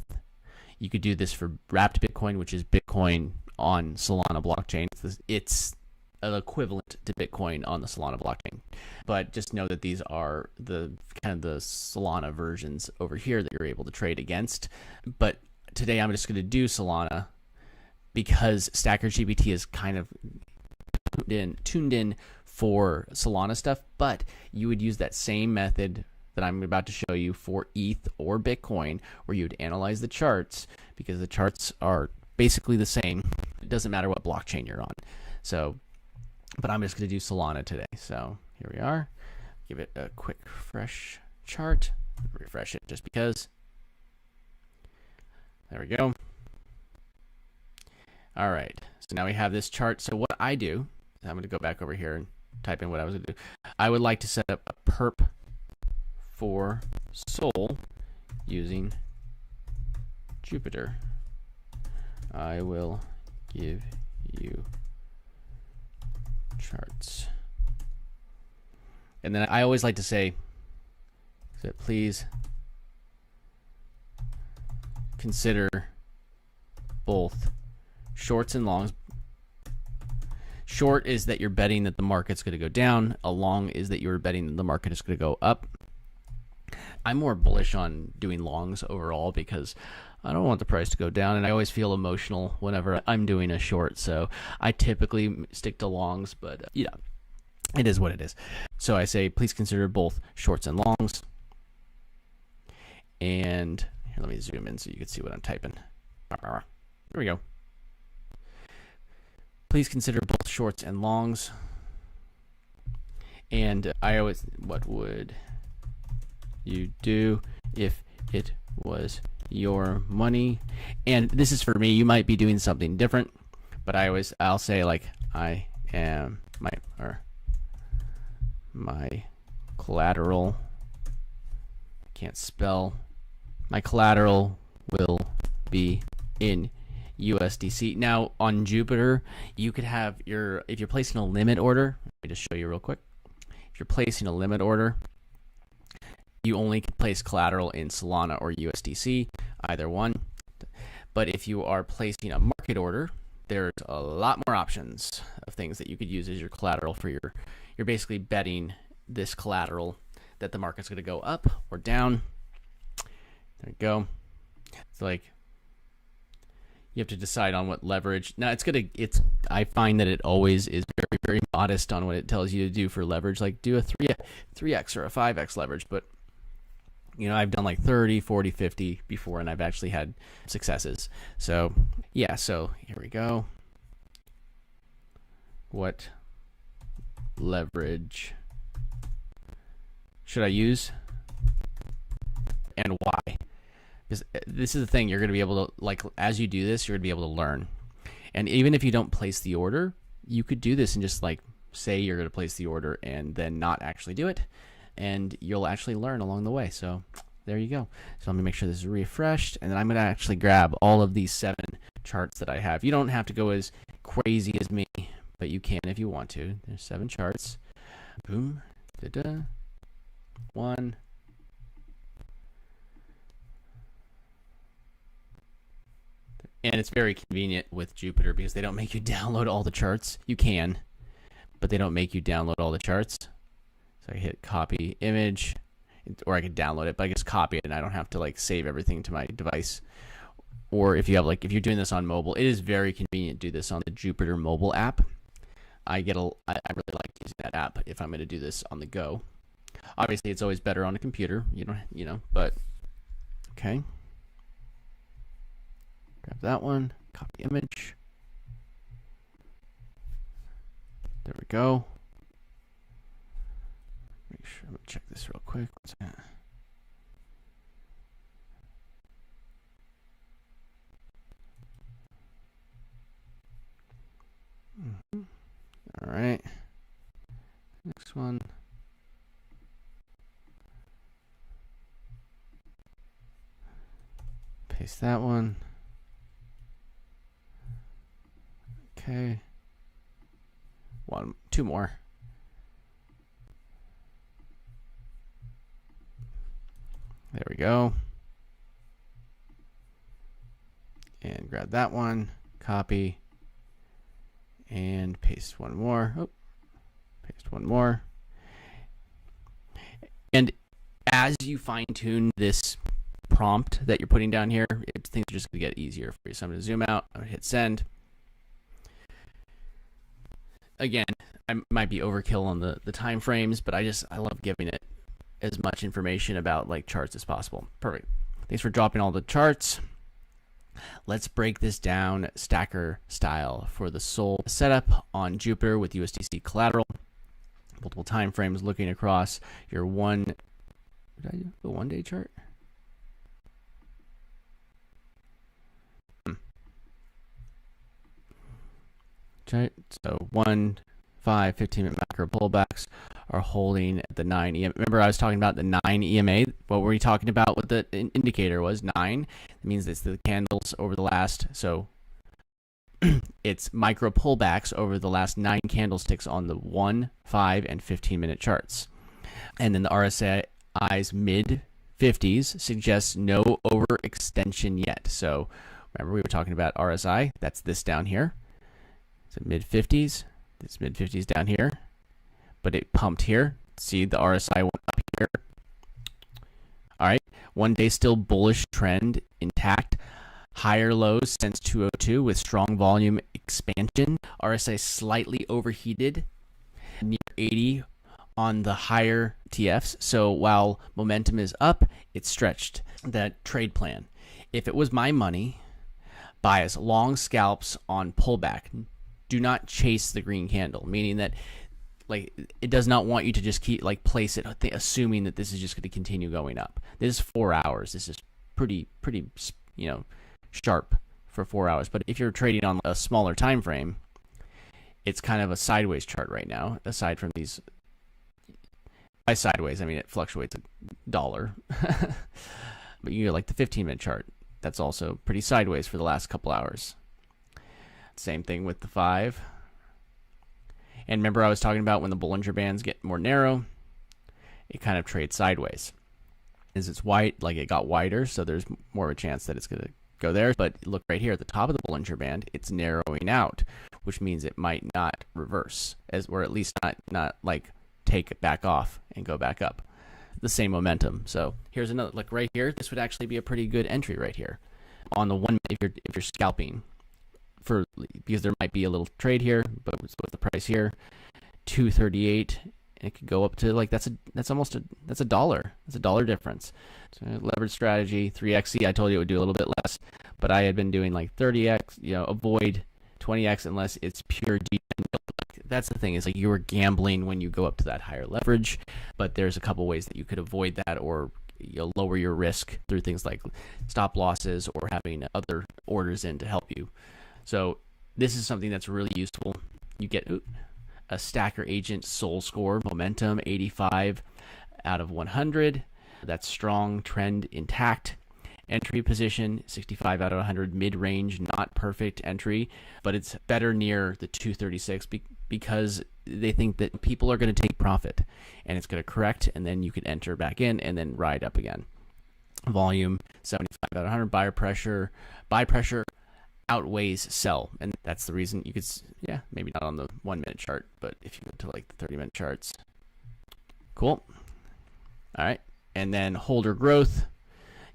You could do this for wrapped Bitcoin, which is Bitcoin on Solana blockchain. It's an equivalent to Bitcoin on the Solana blockchain. But just know that these are the Solana versions over here that you're able to trade against. But today I'm just going to do Solana because Stacker GPT is kind of tuned in for Solana stuff. But you would use that same method that I'm about to show you for ETH or Bitcoin, where you'd analyze the charts, because the charts are basically the same. It doesn't matter what blockchain you're on. So, but I'm just going to do Solana today. So here we are. Give it a quick fresh chart. Refresh it just because. There we go. All right. So now we have this chart. So what I do, I'm going to go back over here and type in what I was going to do. I would like to set up a perp for SOL using Jupiter. I will give you charts. And then I always like to say, please consider both shorts and longs. Short is that you're betting that the market's going to go down. A long is that you're betting that the market is going to go up. I'm more bullish on doing longs overall because I don't want the price to go down, and I always feel emotional whenever I'm doing a short. So I typically stick to longs, but yeah, it is what it is. So I say, please consider both shorts and longs. And here, let me zoom in so you can see what I'm typing. Here we go. Please consider both shorts and longs. And I always, what would you do if it was your money? And this is for me. You might be doing something different, but I'll say, like, I am my collateral, can't spell, my collateral will be in USDC. Now on Jupiter, you could have if you're placing a limit order, let me just show you real quick. If you're placing a limit order, you only can place collateral in Solana or USDC, either one. But if you are placing a market order, there's a lot more options of things that you could use as your collateral for you're basically betting this collateral that the market's going to go up or down. There you go. It's like you have to decide on what leverage. Now I find that it always is very, very modest on what it tells you to do for leverage. Like do a 3x or a 5x leverage, but you know, I've done like 30, 40, 50 before, and I've actually had successes. So yeah, so here we go. What leverage should I use and why? Because this is the thing, you're going to be able to, like, as you do this, you're going to be able to learn. And even if you don't place the order, you could do this and just like say you're going to place the order and then not actually do it, and you'll actually learn along the way. So there you go. So let me make sure this is refreshed, and then I'm going to actually grab all of these 7 charts that I have. You don't have to go as crazy as me, but you can if you want to. There's 7 charts. Boom. Da-da. 1. And it's very convenient with Jupiter because they don't make you download all the charts. You can, but they don't make you download all the charts. So I hit copy image, or I could download it, but I just copy it and I don't have to like save everything to my device. Or if you have if you're doing this on mobile, it is very convenient to do this on the Jupiter mobile app. I really like using that app if I'm going to do this on the go. Obviously, it's always better on a computer, but okay. Grab that one, copy image. There we go. Make sure, let me check this real quick. What's that? All right. Next one. Paste that one. Okay. 2 more. There we go. And grab that one, copy, and paste one more. Oh, paste one more. And as you fine tune this prompt that you're putting down here, things are just going to get easier for you. So I'm going to zoom out, I'm going to hit send. Again, I might be overkill on the time frames, but I love giving it as much information about like charts as possible. Perfect. Thanks for dropping all the charts. Let's break this down stacker style for the SOL setup on Jupiter with USDC collateral. Multiple time frames looking across your the 1 day chart. So 1, 5, 15-minute macro pullbacks are holding at the 9 EMA. Remember I was talking about the 9 EMA? What were we talking about? What the indicator was 9. It means it's the candles over the last, so it's micro pullbacks over the last 9 candlesticks on the 1, 5, and 15-minute charts. And then the RSI's mid 50s suggests no overextension yet. So remember we were talking about RSI, that's this down here. It's at mid 50s. This mid 50s down here, but it pumped here. See, the RSI went up here. All right, 1 day still bullish trend intact. Higher lows since 202 with strong volume expansion. RSI slightly overheated, near 80 on the higher TFs. So while momentum is up, it's stretched. That trade plan. If it was my money, bias long scalps on pullback. Do not chase the green candle, meaning that like it does not want you to just keep like place it assuming that this is just going to continue going up. This is 4 hours. This is pretty sharp for 4 hours. But if you're trading on a smaller time frame, it's kind of a sideways chart right now. Aside from these, by sideways I mean it fluctuates $1. But you get like the 15-minute chart. That's also pretty sideways for the last couple hours. Same thing with the 5. And remember I was talking about when the Bollinger Bands get more narrow, it kind of trades sideways. As it's white, like it got wider, so there's more of a chance that it's going to go there. But look right here at the top of the Bollinger Band, it's narrowing out, which means it might not reverse, or at least not like take it back off and go back up. The same momentum. So here's another look right here. This would actually be a pretty good entry right here on the 1 minute if you're scalping. Because there might be a little trade here, but with the price here, 238, and it could go up to like that's almost that's a dollar. That's a $1 difference. So leverage strategy, 3x. I told you it would do a little bit less, but I had been doing like 30x. Avoid 20x unless it's pure degenerate. That's the thing, is like you were gambling when you go up to that higher leverage, but there's a couple ways that you could avoid that or lower your risk through things like stop losses or having other orders in to help you. So this is something that's really useful. You get a Stacker Agent SOL score, momentum 85 out of 100. That's strong, trend intact. Entry position 65 out of 100, mid-range, not perfect entry, but it's better near the 236 because they think that people are going to take profit and it's going to correct, and then you could enter back in and then ride up again. Volume 75 out of 100, buy pressure outweighs sell, and that's the reason you could, maybe not on the 1 minute chart, but if you go to like the 30-minute charts. Cool. All right, and then holder growth,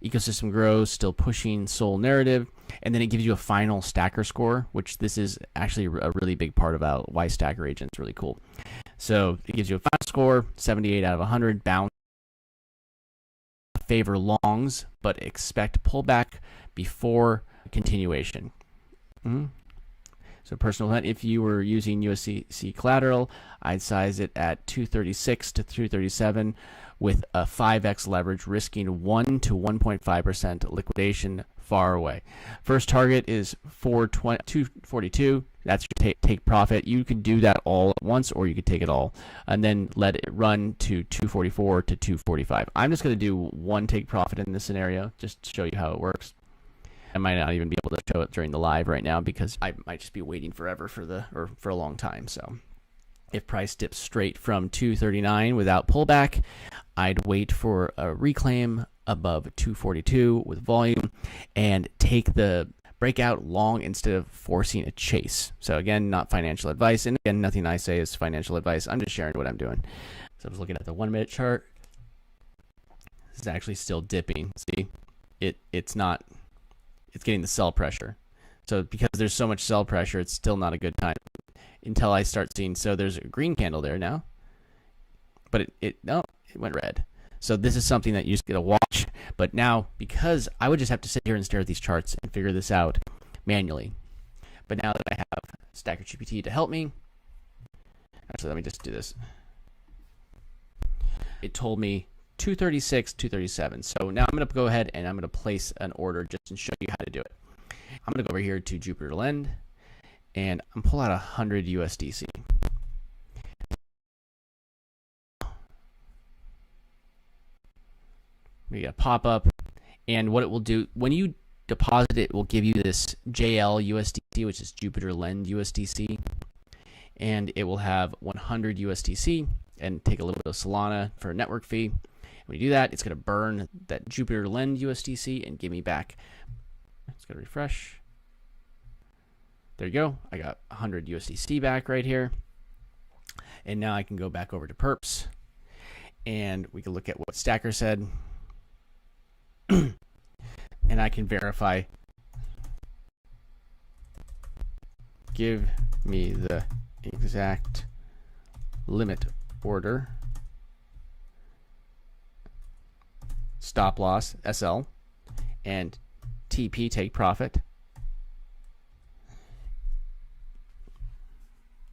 ecosystem grows, still pushing SOL narrative, and then it gives you a final stacker score, which this is actually a really big part about why Stacker Agent is really cool. So it gives you a final score, 78 out of 100, bound. Favor longs, but expect pullback before continuation. So personal hunt, if you were using USDC collateral, I'd size it at 236 to 237 with a 5x leverage, risking 1 to 1.5% liquidation far away. First target is 242. That's your take profit. You could do that all at once, or you could take it all and then let it run to 244 to 245. I'm just going to do one take profit in this scenario just to show you how it works. I might not even be able to show it during the live right now because I might just be waiting forever for a long time. So if price dips straight from 239 without pullback, I'd wait for a reclaim above 242 with volume and take the breakout long instead of forcing a chase. So again, not financial advice, and again, nothing I say is financial advice. I'm just sharing what I'm doing. So I was looking at the 1 minute chart. This is actually still dipping. See, it's not. It's getting the sell pressure. So because there's so much sell pressure, it's still not a good time until I start seeing. So there's a green candle there now, but it went red. So this is something that you just get to watch. But now, because I would just have to sit here and stare at these charts and figure this out manually. But now that I have Stacker GPT to help me, actually, let me just do this. It told me 236, 237. So now I'm going to go ahead and I'm going to place an order just to show you how to do it. I'm going to go over here to Jupiter Lend and I'm pull out 100 USDC. We get a pop-up, and what it will do when you deposit it will give you this JL USDC, which is Jupiter Lend USDC, and it will have 100 USDC and take a little bit of Solana for a network fee. When you do that, it's going to burn that Jupiter Lend USDC and give me back. It's going to refresh. There you go. I got 100 USDC back right here. And now I can go back over to Perps, and we can look at what Stacker said. And I can verify. Give me the exact limit order, stop loss, SL, and TP, take profit.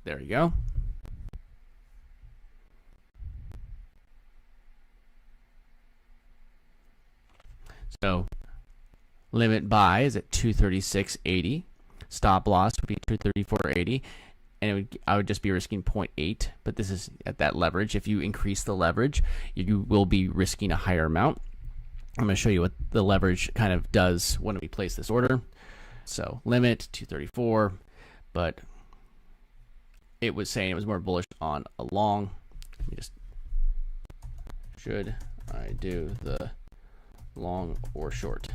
There you go. So limit buy is at 236.80. Stop loss would be 234.80. And I would just be risking 0.8, but this is at that leverage. If you increase the leverage, you will be risking a higher amount. I'm going to show you what the leverage kind of does when we place this order. So limit 234, but it was saying it was more bullish on a long. Let me just, should I do the long or short?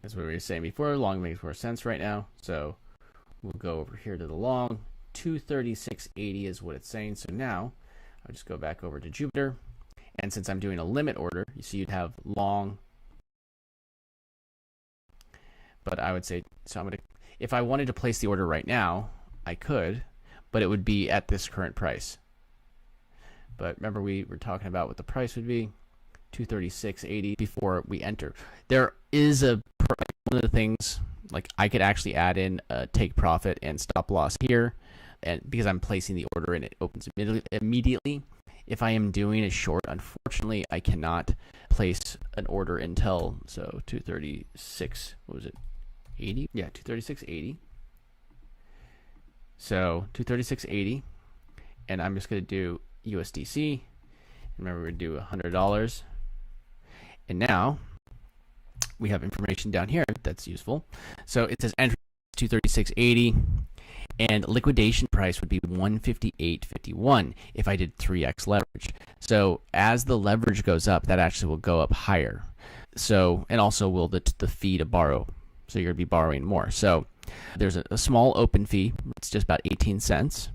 That's what we were saying before. Long makes more sense right now. So we'll go over here to the long. 236.80 is what it's saying. So now I'll just go back over to Jupiter. And since I'm doing a limit order, you see you'd have long. But I would say, so I'm going to, if I wanted to place the order right now, I could, but it would be at this current price. But remember, we were talking about what the price would be. 236.80 before we enter. There is a price. One of the things, like I could actually add in a take profit and stop loss here, and because I'm placing the order and it opens immediately. If I am doing a short, unfortunately, I cannot place an order until, so 236, what was it, 80? Yeah, 236.80. So 236.80, and I'm just going to do USDC. Remember, we're going to do $100. And now we have information down here that's useful. So it says entry 236.80, and liquidation price would be 158.51 if I did 3x leverage. So as the leverage goes up, that actually will go up higher. So, and also will the fee to borrow. So you're going to be borrowing more. So there's a small open fee. It's just about 18 cents.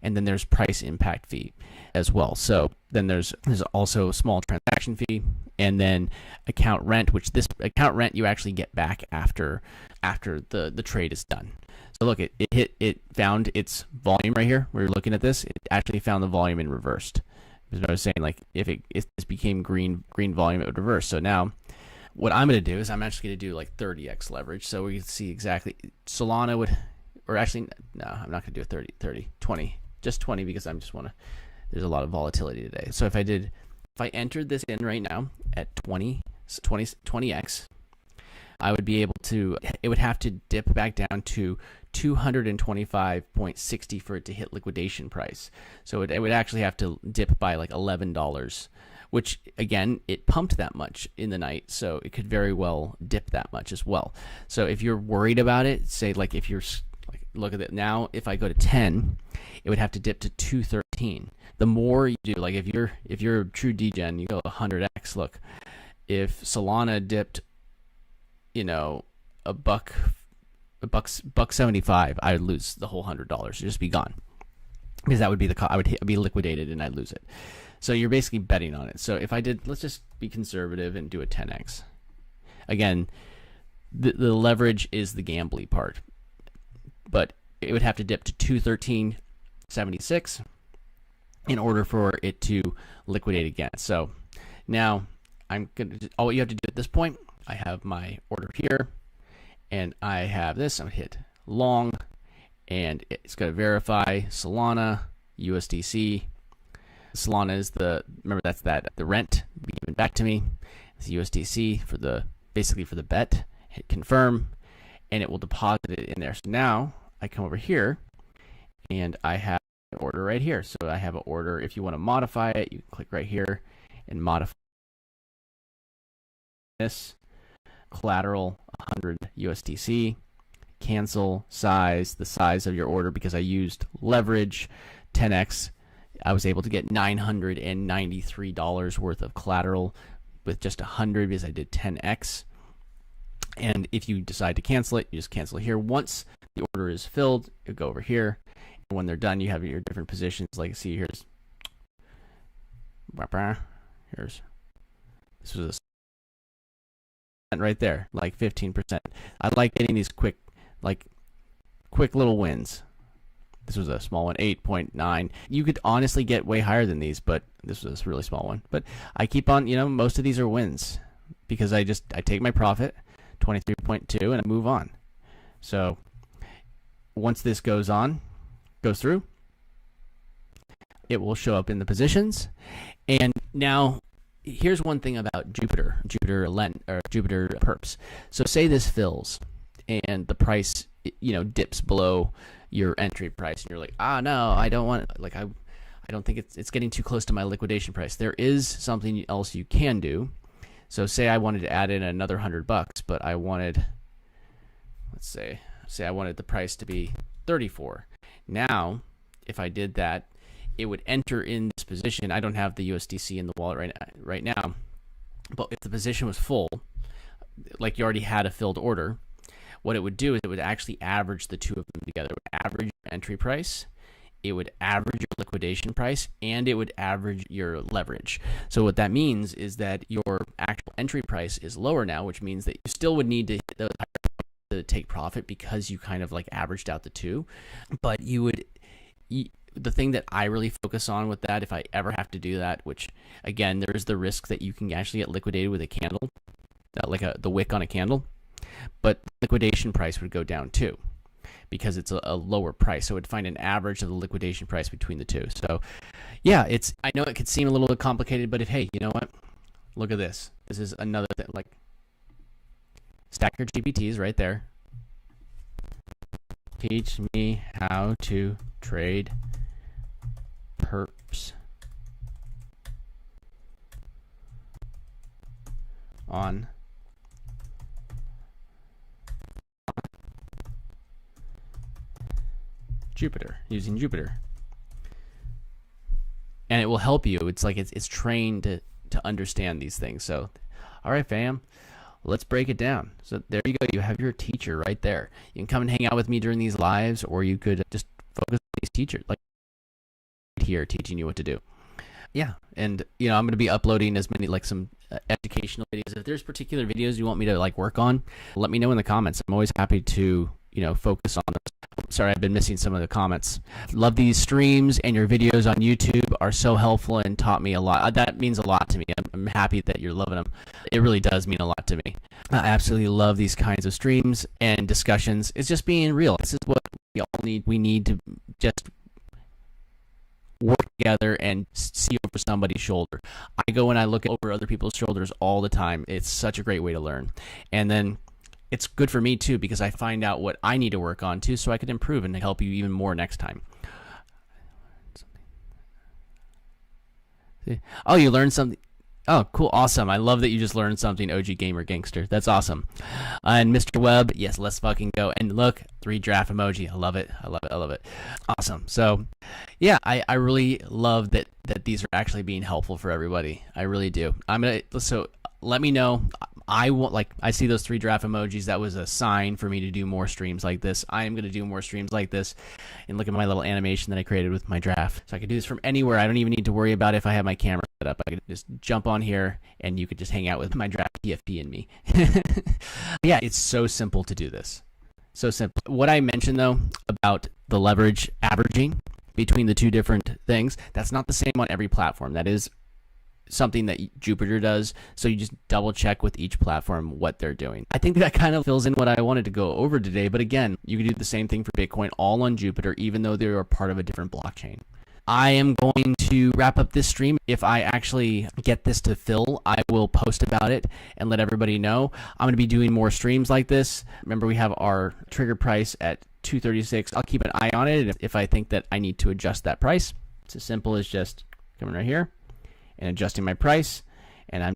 And then there's price impact fee as well. So then there's also a small transaction fee, and then account rent, which this account rent you actually get back after the trade is done. So look, it found its volume right here. We're looking at this. It actually found the volume and reversed. As I was saying, like if this became green volume, it would reverse. So now what I'm going to do is I'm actually going to do like 30x leverage. So we can see exactly Solana would, or actually no, I'm not going to do a 20. Just 20 because I just want to, there's a lot of volatility today. So if I entered this in right now at 20x, I would be able to, it would have to dip back down to 225.60 for it to hit liquidation price. So it would actually have to dip by like $11, which again, it pumped that much in the night. So it could very well dip that much as well. So if you're worried about it, say like if you're, like, look at it now, if I go to 10, it would have to dip to 213. The more you do, like if you're a true degen, you go 100x. Look, if Solana dipped, you know, a buck 75, I would lose the whole $100. It'd just be gone, because that would be I would be liquidated and I'd lose it. So you're basically betting on it. So if I did, let's just be conservative and do a 10x. Again, the leverage is the gambly part, but it would have to dip to 213.76 in order for it to liquidate again. So now I'm gonna, all you have to do at this point, I have my order here, and I have this. I'm gonna hit long, and it's gonna verify Solana, USDC. Solana is the, remember the rent be given back to me. It's USDC for the, basically for the bet, hit confirm, and it will deposit it in there. So now I come over here and I have an order right here. So I have an order. If you want to modify it, you click right here and modify this. Collateral 100 USDC. Cancel size, the size of your order, because I used leverage 10x. I was able to get $993 worth of collateral with just 100 because I did 10x. And if you decide to cancel it, you just cancel it here. Once the order is filled, you go over here. And when they're done, you have your different positions. Like, see, here's this was a right there, like 15%. I like getting these quick little wins. This was a small one, 8.9. You could honestly get way higher than these, but this was a really small one. But I keep on, most of these are wins because I take my profit, 23.2, and I move on. So once this goes through, it will show up in the positions. And now here's one thing about Jupiter Perps. So say this fills and the price, dips below your entry price, and you're like, no, I don't want, I don't think it's getting too close to my liquidation price. There is something else you can do. So say I wanted to add in another $100, but I wanted, let's say I wanted the price to be 34. Now, if I did that, it would enter in this position. I don't have the USDC in the wallet right now, but if the position was full, like you already had a filled order, what it would do is it would actually average the two of them together. It would average your entry price, it would average your liquidation price, and it would average your leverage. So what that means is that your actual entry price is lower now, which means that you still would need to hit those to take profit because you kind of averaged out the two. But the thing that I really focus on with that, if I ever have to do that, which again, there's the risk that you can actually get liquidated with a candle, the wick on a candle, but liquidation price would go down too because it's a lower price. So it would find an average of the liquidation price between the two. So yeah, I know it could seem a little bit complicated, but hey, you know what? Look at this. This is another thing, Stacker GPT is right there. Teach me how to trade perps on Jupiter, using Jupiter. And it will help you. It's it's trained to understand these things. So, all right, fam, let's break it down. So there you go. You have your teacher right there. You can come and hang out with me during these lives, or you could just focus on these teachers, here teaching you what to do. Yeah, and I'm going to be uploading as many some educational videos. If there's particular videos you want me to work on, let me know in the comments. I'm always happy to focus on those. Sorry, I've been missing some of the comments. Love these streams, and your videos on YouTube are so helpful and taught me a lot. That means a lot to me. I'm happy that you're loving them. It really does mean a lot to me. I absolutely love these kinds of streams and discussions. It's just being real. This is what we all need. We need to just work together and see over somebody's shoulder. I go and I look over other people's shoulders all the time. It's such a great way to learn. And then it's good for me too, because I find out what I need to work on too, so I can improve and help you even more next time. Oh, you learned something. Oh, cool. Awesome. I love that you just learned something, OG Gamer Gangster. That's awesome. And Mr. Webb, yes, let's fucking go. And look, 3 draft emoji. I love it. I love it. I love it. Awesome. So, yeah, I really love that these are actually being helpful for everybody. I really do. So let me know. I see those 3 draft emojis. That was a sign for me to do more streams like this. I am going to do more streams like this. And look at my little animation that I created with my draft. So I can do this from anywhere. I don't even need to worry about if I have my camera set up. I can just jump on here and you could just hang out with my draft TFP and me. Yeah, it's so simple to do this. So simple. What I mentioned though about the leverage averaging between the 2 different things, that's not the same on every platform. That is something that Jupiter does, so you just double check with each platform what they're doing. I think that kind of fills in what I wanted to go over today, but again, you can do the same thing for Bitcoin all on Jupiter, even though they are part of a different blockchain. I am going to wrap up this stream. If I actually get this to fill, I will post about it and let everybody know. I'm going to be doing more streams like this. Remember, we have our trigger price at 236. I'll keep an eye on it, and if I think that I need to adjust that price, it's as simple as just coming right here and adjusting my price, and I'm